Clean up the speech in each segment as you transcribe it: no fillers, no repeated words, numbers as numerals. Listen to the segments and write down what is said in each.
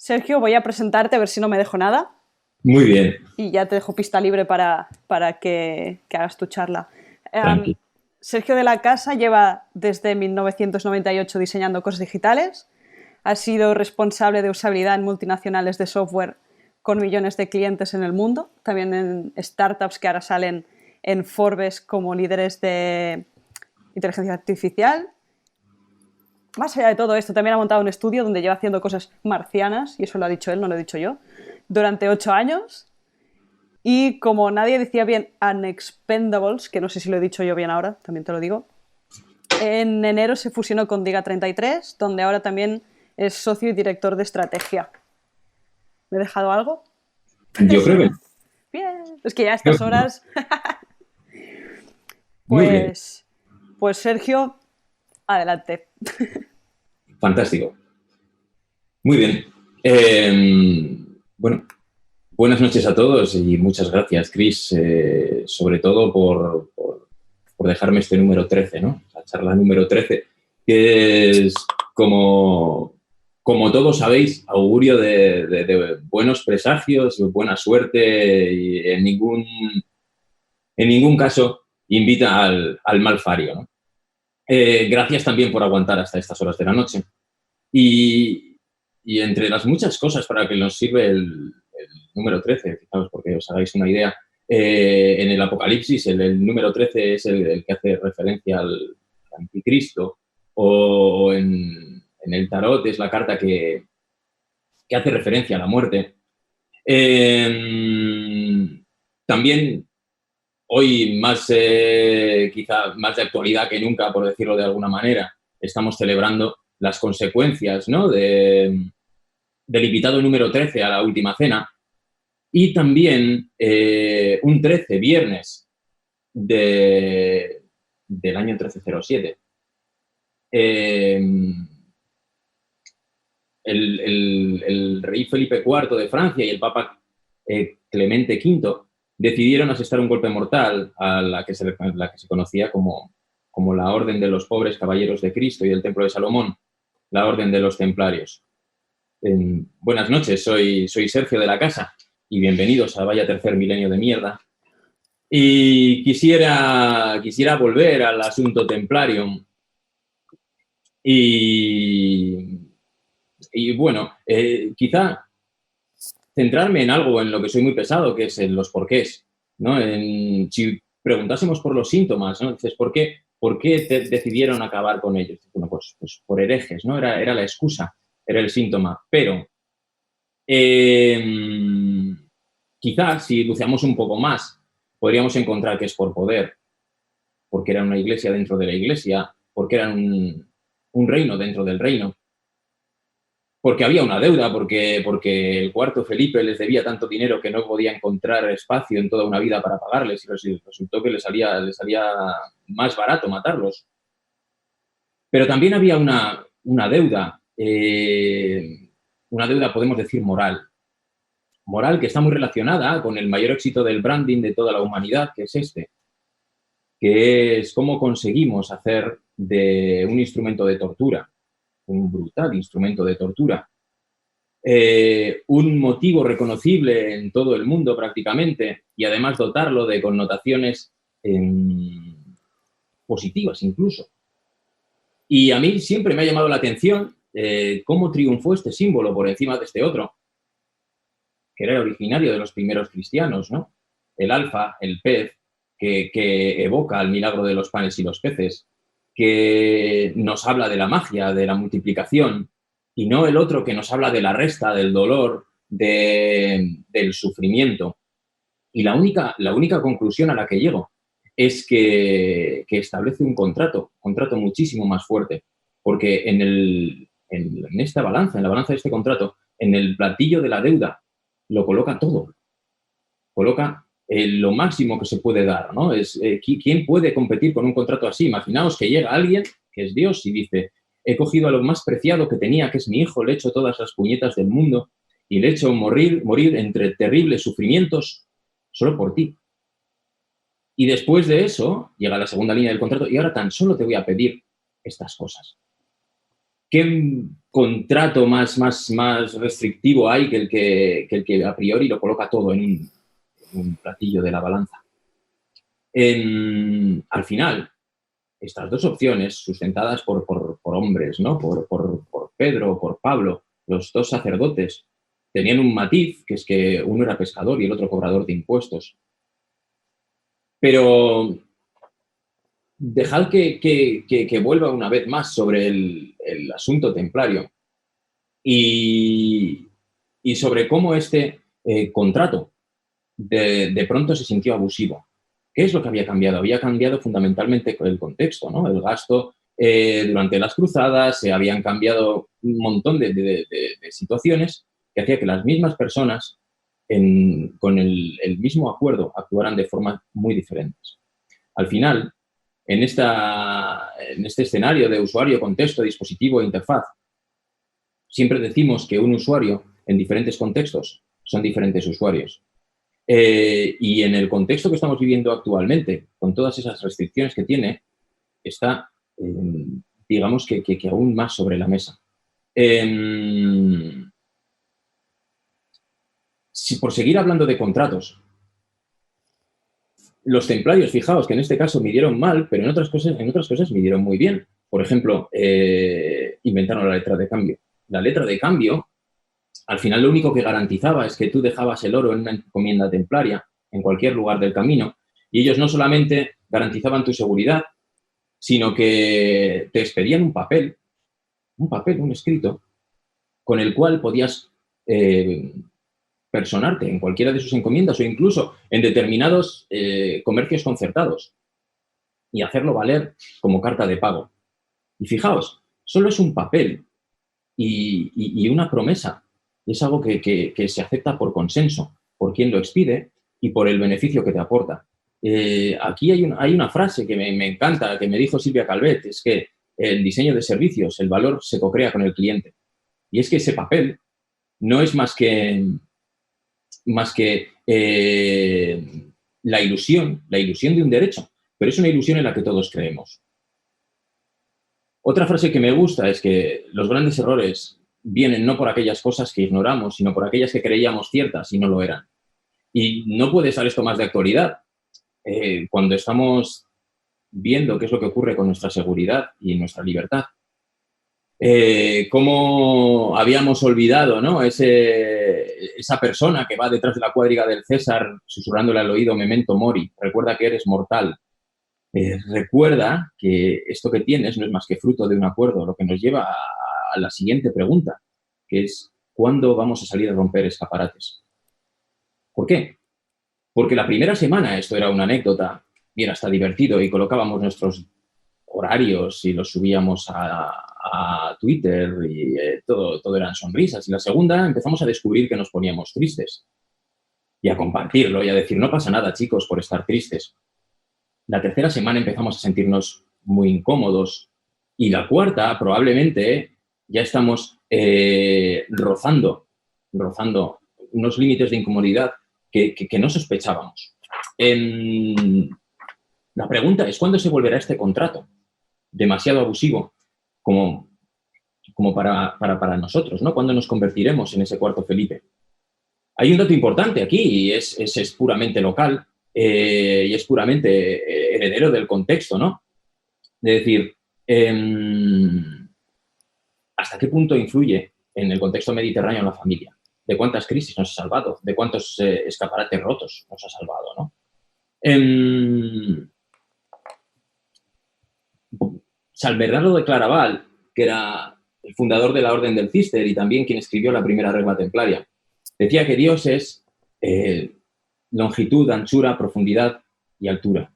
Sergio, voy a presentarte a ver si no me dejo nada Muy bien, y ya te dejo pista libre para que hagas tu charla. tranquilo. Sergio de la Casa lleva desde 1998 diseñando cosas digitales. Ha sido responsable de usabilidad en multinacionales de software con millones de clientes en el mundo, también en startups que ahora salen en Forbes como líderes de inteligencia artificial. Más allá de todo esto, también ha montado un estudio donde lleva haciendo cosas marcianas, y eso lo ha dicho él, no lo he dicho yo, durante 8 años. Y como nadie decía bien Unexpendables, que no sé si lo he dicho yo bien ahora, también te lo digo, en enero se fusionó con Diga 33, donde ahora también es socio y director de estrategia. ¿Me he dejado algo? Yo creo que, Bien. Es que ya a creo estas que no. horas, Muy bien, pues, pues Sergio, adelante. fantástico. Muy bien. Bueno, buenas noches a todos y muchas gracias, Chris, sobre todo por dejarme este número 13, ¿no? La charla número 13, que es, como todos sabéis, augurio de buenos presagios, buena suerte y en ningún caso invita al malfario, ¿no? Gracias también por aguantar hasta estas horas de la noche. Y, y entre las muchas cosas para que nos sirve el número 13, fijaos, porque os hagáis una idea, en el Apocalipsis el número 13 es el que hace referencia al anticristo, o en el tarot es la carta que hace referencia a la muerte. También hoy quizá más de actualidad que nunca, por decirlo de alguna manera, estamos celebrando las consecuencias, ¿no? Del invitado número 13 a la última cena y también un 13 viernes del año 1307. Eh, el rey Felipe IV de Francia y el papa Clemente V decidieron asestar un golpe mortal a la que se conocía como la Orden de los Pobres Caballeros de Cristo y del Templo de Salomón, la Orden de los Templarios. Buenas noches, soy Sergio de la Casa y bienvenidos a Vaya Tercer Milenio de Mierda. Y quisiera volver al asunto templario y, y bueno, quizá centrarme en algo en lo que soy muy pesado, que es en los porqués, ¿no? Si preguntásemos por los síntomas, ¿no? Dices, ¿por qué decidieron acabar con ellos? Bueno, pues por herejes, ¿no? Era la excusa, era el síntoma. Pero quizás si luceamos un poco más, podríamos encontrar que es por poder, porque eran una iglesia dentro de la iglesia, porque eran un reino dentro del reino, porque había una deuda, porque el cuarto Felipe les debía tanto dinero que no podía encontrar espacio en toda una vida para pagarles y resultó que les salía más barato matarlos. Pero también había una deuda, podemos decir, moral que está muy relacionada con el mayor éxito del branding de toda la humanidad, que es que es cómo conseguimos hacer de un instrumento de tortura, un brutal instrumento de tortura, un motivo reconocible en todo el mundo prácticamente y además dotarlo de connotaciones positivas incluso. Y a mí siempre me ha llamado la atención cómo triunfó este símbolo por encima de este otro, que era originario de los primeros cristianos, ¿no? El alfa, el pez, que evoca el milagro de los panes y los peces, que nos habla de la magia, de la multiplicación, y no el otro que nos habla de la resta, del dolor, del sufrimiento. Y la única conclusión a la que llego es que establece un contrato muchísimo más fuerte, porque en esta balanza, en la balanza de este contrato, en el platillo de la deuda, lo coloca todo, coloca lo máximo que se puede dar, ¿no? ¿Quién puede competir con un contrato así? Imaginaos que llega alguien, que es Dios, y dice, he cogido a lo más preciado que tenía, que es mi hijo, le he hecho todas las puñetas del mundo y le he hecho morir entre terribles sufrimientos solo por ti. Y después de eso, llega la segunda línea del contrato y ahora tan solo te voy a pedir estas cosas. ¿qué contrato más restrictivo hay que el que a priori lo coloca todo en un platillo de la balanza? Al final, estas dos opciones, sustentadas por hombres, ¿no? Por Pedro, por Pablo, los dos sacerdotes, tenían un matiz, que es que uno era pescador y el otro cobrador de impuestos. Pero dejad que vuelva una vez más sobre el asunto templario y sobre cómo este contrato de pronto se sintió abusivo. ¿Qué es lo que había cambiado? Había cambiado fundamentalmente el contexto, ¿no? El gasto durante las cruzadas, se habían cambiado un montón de situaciones que hacía que las mismas personas con el mismo acuerdo actuaran de formas muy diferentes. Al final, en este escenario de usuario, contexto, dispositivo e interfaz, siempre decimos que un usuario en diferentes contextos son diferentes usuarios. Y en el contexto que estamos viviendo actualmente, con todas esas restricciones que tiene, está, digamos que aún más sobre la mesa. Si por seguir hablando de contratos, los templarios, fijaos que en este caso midieron mal, pero en otras cosas midieron muy bien. Por ejemplo, inventaron la letra de cambio. La letra de cambio, al final, lo único que garantizaba es que tú dejabas el oro en una encomienda templaria, en cualquier lugar del camino, y ellos no solamente garantizaban tu seguridad, sino que te expedían un papel, un escrito, con el cual podías personarte en cualquiera de sus encomiendas o incluso en determinados comercios concertados y hacerlo valer como carta de pago. Y fijaos, solo es un papel y una promesa. Es algo que se acepta por consenso, por quien lo expide y por el beneficio que te aporta. Aquí hay una frase que me encanta, que me dijo Silvia Calvet, es que el diseño de servicios, el valor se cocrea con el cliente. Y es que ese papel no es más que la ilusión de un derecho, pero es una ilusión en la que todos creemos. Otra frase que me gusta es que los grandes errores vienen no por aquellas cosas que ignoramos, sino por aquellas que creíamos ciertas y no lo eran. Y no puede ser esto más de actualidad. Cuando estamos viendo qué es lo que ocurre con nuestra seguridad y nuestra libertad. Cómo habíamos olvidado, ¿no? Esa persona que va detrás de la cuadriga del César susurrándole al oído memento mori, recuerda que eres mortal. Recuerda que esto que tienes no es más que fruto de un acuerdo, lo que nos lleva a la siguiente pregunta, que es ¿cuándo vamos a salir a romper escaparates? ¿Por qué? Porque la primera semana esto era una anécdota y era hasta divertido y colocábamos nuestros horarios y los subíamos a Twitter y todo eran sonrisas. Y la segunda empezamos a descubrir que nos poníamos tristes y a compartirlo y a decir no pasa nada, chicos, por estar tristes. La tercera semana empezamos a sentirnos muy incómodos y la cuarta probablemente ya estamos rozando unos límites de incomodidad que no sospechábamos. La pregunta es, ¿cuándo se volverá este contrato demasiado abusivo como para nosotros, ¿no? ¿Cuándo nos convertiremos en ese cuarto Felipe? Hay un dato importante aquí y es puramente local y es puramente heredero del contexto, ¿no? De decir, ¿hasta qué punto influye en el contexto mediterráneo la familia? ¿De cuántas crisis nos ha salvado? ¿De cuántos escaparates rotos nos ha salvado, no? San Bernardo de Claraval, que era el fundador de la Orden del Císter y también quien escribió la primera regla templaria, decía que Dios es longitud, anchura, profundidad y altura.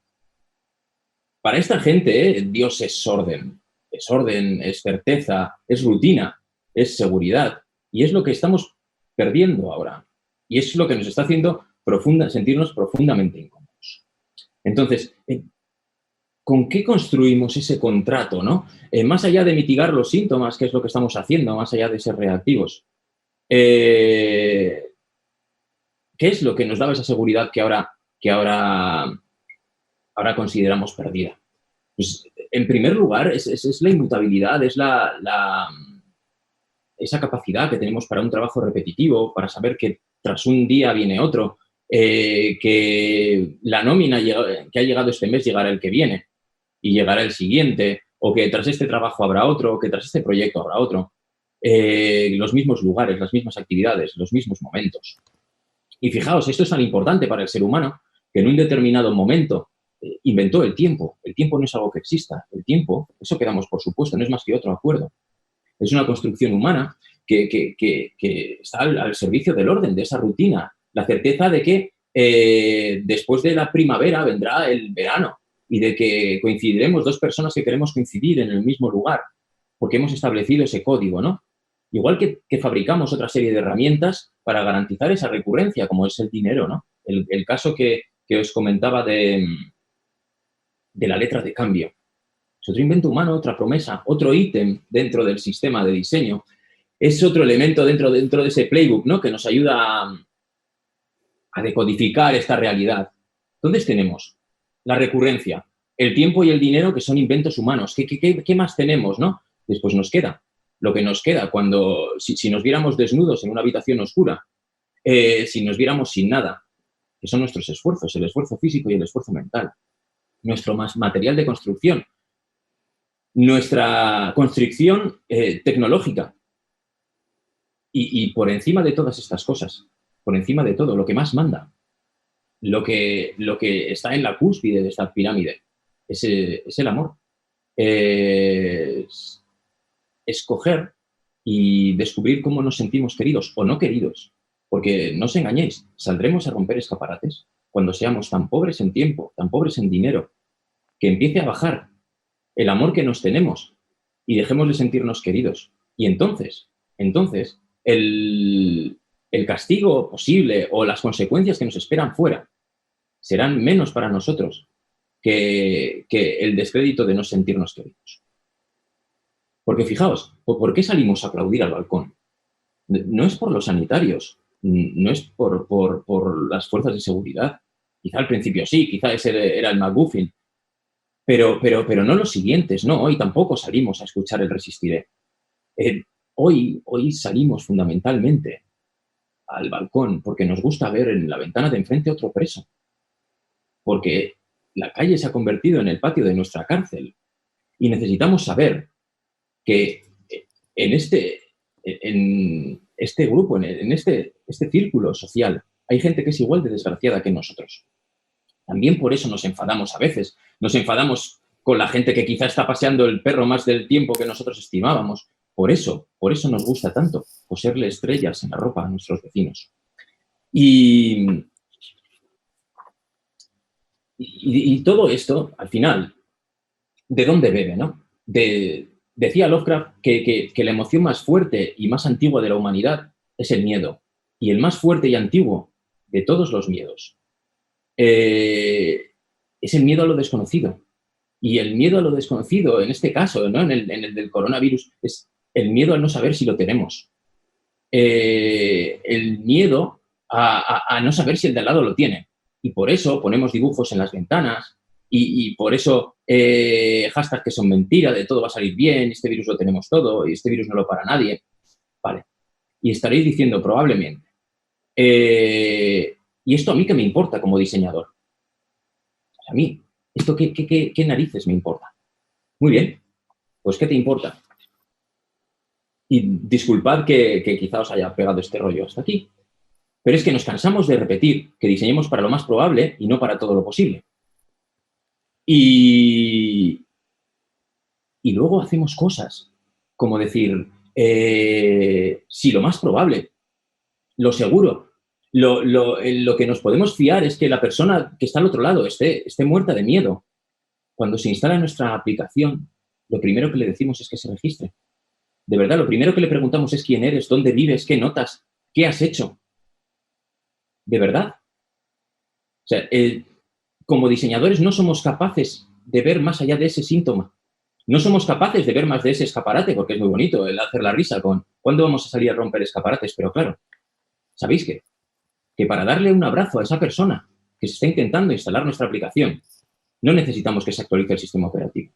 Para esta gente, Dios es orden, es certeza, es rutina, es seguridad. Y es lo que estamos perdiendo ahora. Y es lo que nos está haciendo sentirnos profundamente incómodos. Entonces, ¿con qué construimos ese contrato, no? Más allá de mitigar los síntomas, que es lo que estamos haciendo, más allá de ser reactivos. ¿Qué es lo que nos daba esa seguridad que ahora consideramos perdida? Pues, en primer lugar, es la inmutabilidad, es la esa capacidad que tenemos para un trabajo repetitivo, para saber que tras un día viene otro, que la nómina que ha llegado este mes llegará el que viene y llegará el siguiente, o que tras este trabajo habrá otro, o que tras este proyecto habrá otro. Los mismos lugares, las mismas actividades, los mismos momentos. Y fijaos, esto es tan importante para el ser humano que en un determinado momento inventó el tiempo. El tiempo no es algo que exista. El tiempo, eso que damos por supuesto, no es más que otro acuerdo. Es una construcción humana que está al servicio del orden, de esa rutina. La certeza de que después de la primavera vendrá el verano y de que coincidiremos dos personas que queremos coincidir en el mismo lugar, porque hemos establecido ese código, ¿no? Igual que fabricamos otra serie de herramientas para garantizar esa recurrencia, como es el dinero, ¿no? El caso que os comentaba de la letra de cambio. Es otro invento humano, otra promesa, otro ítem dentro del sistema de diseño. Es otro elemento dentro de ese playbook, ¿no? Que nos ayuda a decodificar esta realidad. Entonces tenemos la recurrencia, el tiempo y el dinero, que son inventos humanos. ¿Qué más tenemos, no? Después nos queda lo que nos queda cuando, si nos viéramos desnudos en una habitación oscura, si nos viéramos sin nada, que son nuestros esfuerzos, el esfuerzo físico y el esfuerzo mental, nuestro material de construcción, nuestra construcción tecnológica. Y por encima de todas estas cosas, por encima de todo, lo que más manda, lo que está en la cúspide de esta pirámide, es el amor. Escoger y descubrir cómo nos sentimos queridos o no queridos. Porque no os engañéis, saldremos a romper escaparates cuando seamos tan pobres en tiempo, tan pobres en dinero, que empiece a bajar el amor que nos tenemos y dejemos de sentirnos queridos. Y entonces el castigo posible o las consecuencias que nos esperan fuera serán menos para nosotros que el descrédito de no sentirnos queridos. Porque fijaos, ¿por qué salimos a aplaudir al balcón? No es por los sanitarios, no es por las fuerzas de seguridad. Quizá al principio sí, quizá ese era el McGuffin, pero no los siguientes, no, hoy tampoco salimos a escuchar el Resistiré. Hoy salimos fundamentalmente al balcón porque nos gusta ver en la ventana de enfrente otro preso, porque la calle se ha convertido en el patio de nuestra cárcel y necesitamos saber que en este grupo, en este círculo social, hay gente que es igual de desgraciada que nosotros. También por eso nos enfadamos a veces. Nos enfadamos con la gente que quizá está paseando el perro más del tiempo que nosotros estimábamos. Por eso nos gusta tanto coserle estrellas en la ropa a nuestros vecinos. Y todo esto, al final, ¿de dónde bebe, no? Decía Lovecraft que la emoción más fuerte y más antigua de la humanidad es el miedo. Y el más fuerte y antiguo de todos los miedos es el miedo a lo desconocido. Y el miedo a lo desconocido, en este caso, ¿no? en el del coronavirus, es el miedo a no saber si lo tenemos. El miedo a no saber si el de al lado lo tiene. Y por eso ponemos dibujos en las ventanas y por eso hashtags que son mentira, de todo va a salir bien, este virus lo tenemos todo y este virus no lo para nadie. Vale. Y estaréis diciendo probablemente, ¿y esto a mí qué me importa como diseñador? A mí, ¿esto qué narices me importa? Muy bien, pues ¿qué te importa? Y disculpad que quizá os haya pegado este rollo hasta aquí, pero es que nos cansamos de repetir que diseñemos para lo más probable y no para todo lo posible. Y luego hacemos cosas como decir, si lo más probable, lo seguro, lo que nos podemos fiar es que la persona que está al otro lado esté muerta de miedo. Cuando se instala nuestra aplicación, lo primero que le decimos es que se registre. De verdad, lo primero que le preguntamos es quién eres, dónde vives, qué notas, qué has hecho. De verdad. O sea, como diseñadores no somos capaces de ver más allá de ese síntoma. No somos capaces de ver más de ese escaparate, porque es muy bonito el hacer la risa con ¿cuándo vamos a salir a romper escaparates? Pero claro, ¿sabéis qué? Que para darle un abrazo a esa persona que se está intentando instalar nuestra aplicación, no necesitamos que se actualice el sistema operativo.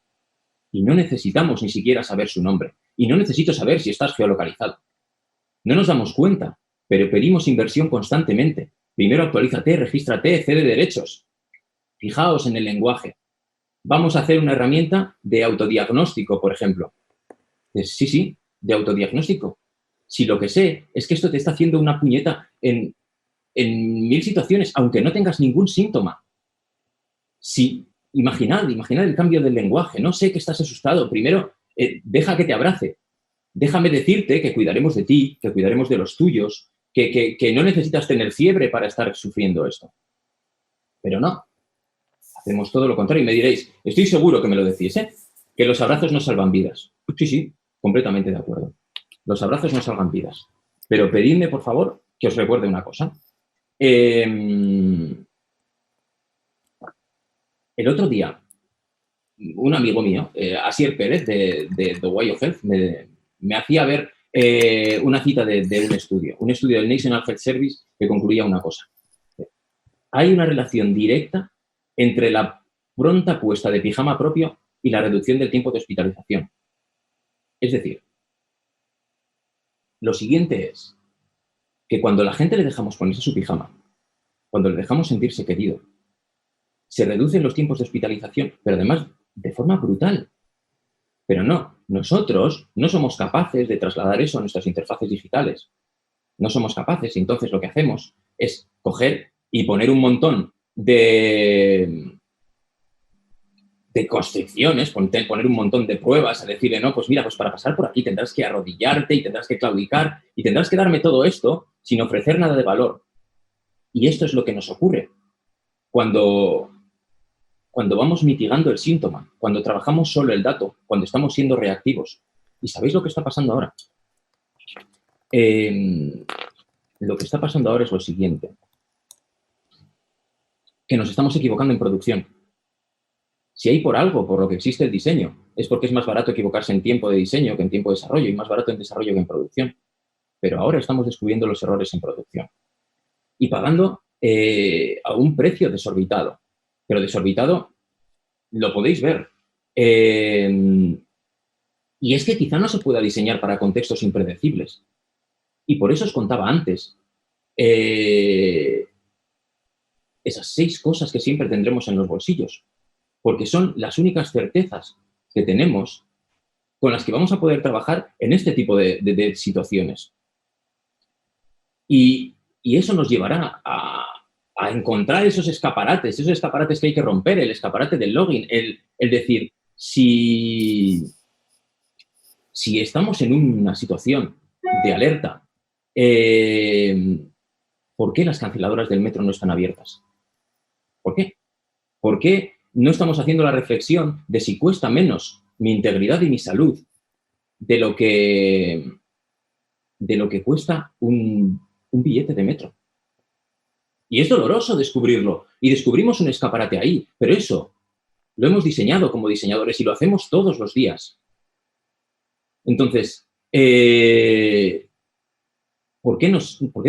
Y no necesitamos ni siquiera saber su nombre. Y no necesito saber si estás geolocalizado. No nos damos cuenta, pero pedimos inversión constantemente. Primero actualízate, regístrate, cede derechos. Fijaos en el lenguaje. Vamos a hacer una herramienta de autodiagnóstico, por ejemplo. Sí, de autodiagnóstico. Si lo que sé es que esto te está haciendo una puñeta en 1000 situaciones, aunque no tengas ningún síntoma. Si, imaginad el cambio del lenguaje. No sé que estás asustado. Primero, deja que te abrace. Déjame decirte que cuidaremos de ti, que cuidaremos de los tuyos, que no necesitas tener fiebre para estar sufriendo esto. Pero no. Hacemos todo lo contrario y me diréis, estoy seguro que me lo decís, ¿eh? Que los abrazos no salvan vidas. Sí, completamente de acuerdo. Los abrazos no salvan vidas. Pero pedidme, por favor, que os recuerde una cosa. El otro día, un amigo mío, Asier Pérez, de The Way of Health, me hacía ver una cita de un estudio del National Health Service que concluía una cosa. Hay una relación directa entre la pronta puesta de pijama propio y la reducción del tiempo de hospitalización. Es decir, lo siguiente es que cuando a la gente le dejamos ponerse su pijama, cuando le dejamos sentirse querido, se reducen los tiempos de hospitalización, pero además de forma brutal. Pero no, nosotros no somos capaces de trasladar eso a nuestras interfaces digitales. No somos capaces y entonces lo que hacemos es coger y poner un montón de constricciones, poner un montón de pruebas, a decirle, no, pues mira, pues para pasar por aquí tendrás que arrodillarte y tendrás que claudicar y tendrás que darme todo esto sin ofrecer nada de valor. Y esto es lo que nos ocurre cuando vamos mitigando el síntoma, cuando trabajamos solo el dato, cuando estamos siendo reactivos. ¿Y sabéis lo que está pasando ahora? Lo que está pasando ahora es lo siguiente, que nos estamos equivocando en producción. Si hay por algo, por lo que existe el diseño, es porque es más barato equivocarse en tiempo de diseño que en tiempo de desarrollo y más barato en desarrollo que en producción. Pero ahora estamos descubriendo los errores en producción y pagando a un precio desorbitado. Pero desorbitado lo podéis ver. Y es que quizá no se pueda diseñar para contextos impredecibles. Y por eso os contaba antes esas 6 cosas que siempre tendremos en los bolsillos, porque son las únicas certezas que tenemos con las que vamos a poder trabajar en este tipo de situaciones. Y eso nos llevará a encontrar esos escaparates que hay que romper, el escaparate del login, el decir, si estamos en una situación de alerta, ¿por qué las canceladoras del metro no están abiertas? ¿Por qué? ¿Por qué no estamos haciendo la reflexión de si cuesta menos mi integridad y mi salud de lo que cuesta un billete de metro? Y es doloroso descubrirlo. Y descubrimos un escaparate ahí. Pero eso lo hemos diseñado como diseñadores y lo hacemos todos los días. Entonces, ¿por qué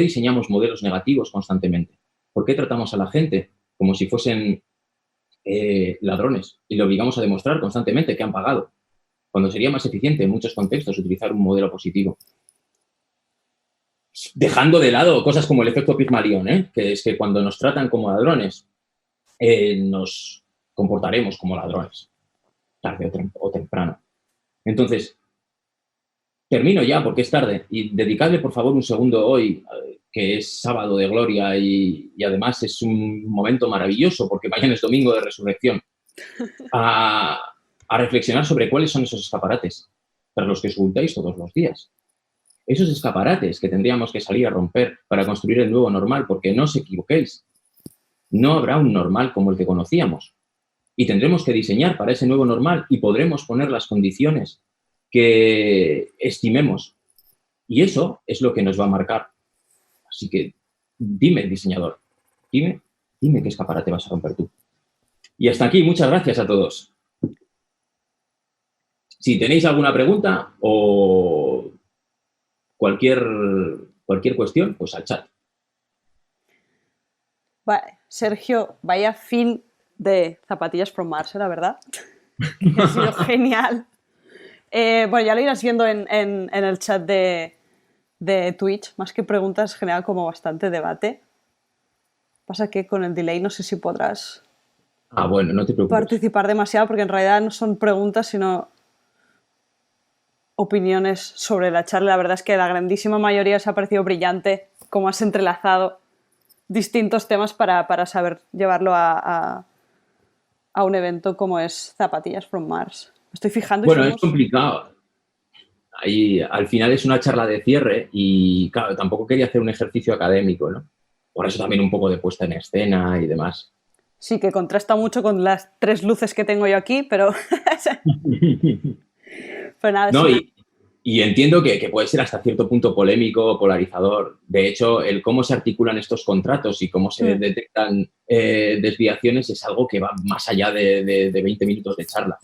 diseñamos modelos negativos constantemente? ¿Por qué tratamos a la gente como si fuesen ladrones y le obligamos a demostrar constantemente que han pagado? Cuando sería más eficiente en muchos contextos utilizar un modelo positivo. Dejando de lado cosas como el efecto Pygmalion, que es que cuando nos tratan como ladrones, nos comportaremos como ladrones, tarde o temprano. Entonces, termino ya porque es tarde y dedicadle, por favor, un segundo hoy, que es sábado de gloria y además es un momento maravilloso porque mañana es domingo de resurrección, a reflexionar sobre cuáles son esos escaparates para los que os ocultáis todos los días. Esos escaparates que tendríamos que salir a romper para construir el nuevo normal, porque no os equivoquéis, no habrá un normal como el que conocíamos. Y tendremos que diseñar para ese nuevo normal y podremos poner las condiciones que estimemos. Y eso es lo que nos va a marcar. Así que dime, diseñador, dime qué escaparate vas a romper tú. Y hasta aquí, muchas gracias a todos. Si tenéis alguna pregunta o cualquier cuestión, pues al chat. Vale, Sergio, vaya fin de zapatillas from Mars, la verdad. Ha sido genial. Bueno, ya lo irás viendo en el chat de de Twitch, más que preguntas, genera como bastante debate. Pasa que con el delay no sé si podrás Bueno, no te preocupes. participar demasiado, porque en realidad no son preguntas, sino opiniones sobre la charla. La verdad es que la grandísima mayoría os ha parecido brillante cómo has entrelazado distintos temas para saber llevarlo a un evento como es Zapatillas from Mars. Me estoy fijando y Bueno, somos... es complicado. Ahí, al final es una charla de cierre y, claro, tampoco quería hacer un ejercicio académico, ¿no? Por eso también un poco de puesta en escena y demás. Sí, que contrasta mucho con las 3 luces que tengo yo aquí, pero... pero nada, No, sí. y entiendo que puede ser hasta cierto punto polémico, polarizador. De hecho, el cómo se articulan estos contratos y cómo se detectan desviaciones es algo que va más allá de 20 minutos de charla.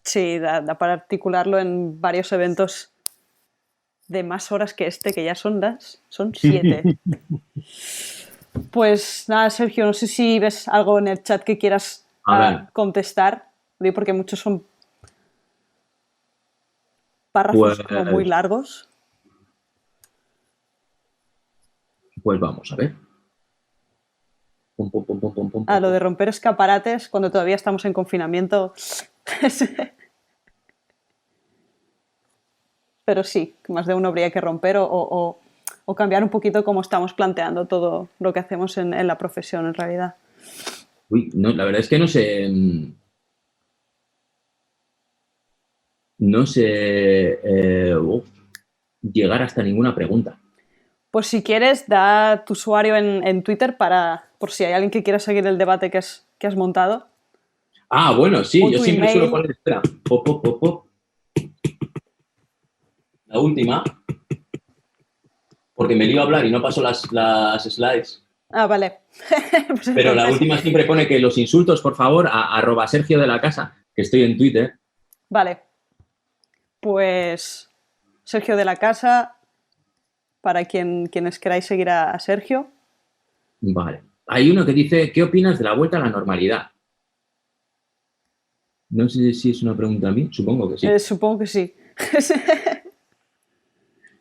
Sí, da para articularlo en varios eventos de más horas que este, que ya son 7. Pues nada, Sergio, no sé si ves algo en el chat que quieras A ver, contestar, digo porque muchos son párrafos como muy pues, largos. pues vamos a ver. Pum, pum, pum, pum, pum, pum, Lo de pum. romper escaparates cuando todavía estamos en confinamiento. Pero sí, más de uno habría que romper o cambiar un poquito cómo estamos planteando todo lo que hacemos en la profesión en realidad. Uy, no, la verdad es que no sé llegar hasta ninguna pregunta. Pues si quieres, da tu usuario en Twitter por si hay alguien que quiera seguir el debate que has montado. Bueno, sí, O yo tu siempre suelo email. poner, espera, pop, pop, pop, pop. La última, porque me lío a hablar y no paso las slides. Vale. Pues Pero la entonces, última siempre pone que los insultos, por favor, a @Sergio de la Casa, que estoy en Twitter. vale. Pues Sergio de la Casa, para quienes queráis seguir a Sergio. Vale. Hay uno que dice, ¿qué opinas de la vuelta a la normalidad? No sé si es una pregunta a mí, supongo que sí. Supongo que sí.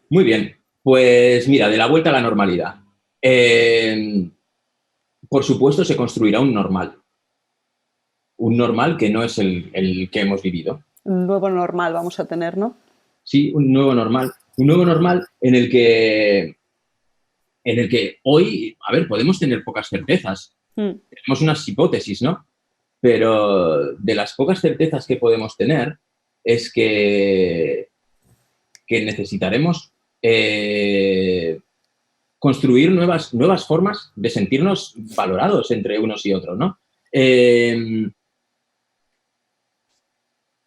Muy bien, pues mira, de la vuelta a la normalidad. Por supuesto, se construirá un normal que no es el que hemos vivido. Un nuevo normal vamos a tener, ¿no? Sí, un nuevo normal en el que hoy, a ver, podemos tener pocas certezas, tenemos unas hipótesis, ¿no? Pero de las pocas certezas que podemos tener es que necesitaremos construir nuevas formas de sentirnos valorados entre unos y otros, ¿no?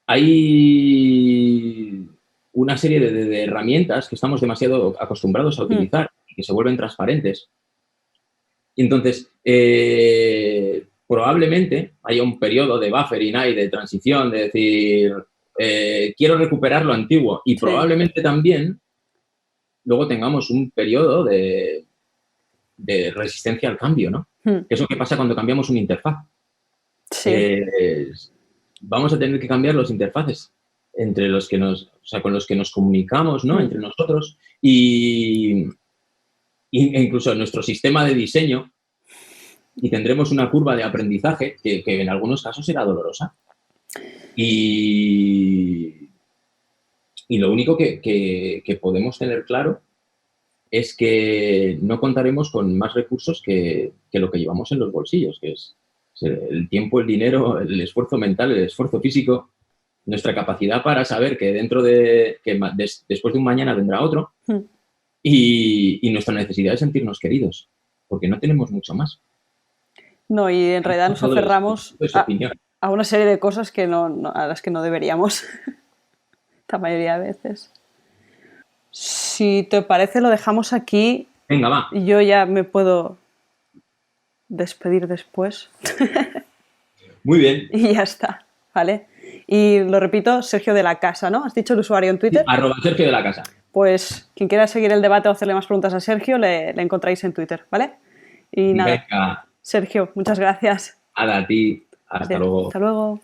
Hay una serie de herramientas que estamos demasiado acostumbrados a utilizar y que se vuelven transparentes. Y entonces, probablemente haya un periodo de buffering ahí, de transición, de decir, quiero recuperar lo antiguo. Y probablemente también luego tengamos un periodo de resistencia al cambio, ¿no? Que es lo que pasa cuando cambiamos una interfaz. Sí. Vamos a tener que cambiar los interfaces entre los que con los que nos comunicamos, ¿no? Entre nosotros e incluso nuestro sistema de diseño, y tendremos una curva de aprendizaje que en algunos casos será dolorosa. Y lo único que podemos tener claro es que no contaremos con más recursos que lo que llevamos en los bolsillos, que es el tiempo, el dinero, el esfuerzo mental, el esfuerzo físico, nuestra capacidad para saber que después de un mañana vendrá otro y nuestra necesidad de sentirnos queridos, porque no tenemos mucho más. No, y en realidad nos aferramos a una serie de cosas que a las que no deberíamos, la mayoría de veces. Si te parece, lo dejamos aquí. Venga, va. Yo ya me puedo despedir después. Muy bien. Y ya está, ¿vale? Y lo repito, Sergio de la Casa, ¿no? ¿Has dicho el usuario en Twitter? @Sergio de la Casa. Pues quien quiera seguir el debate o hacerle más preguntas a Sergio, le encontráis en Twitter, ¿vale? Y nada, Venga. Sergio, muchas gracias. A ti. Hasta luego. Hasta luego.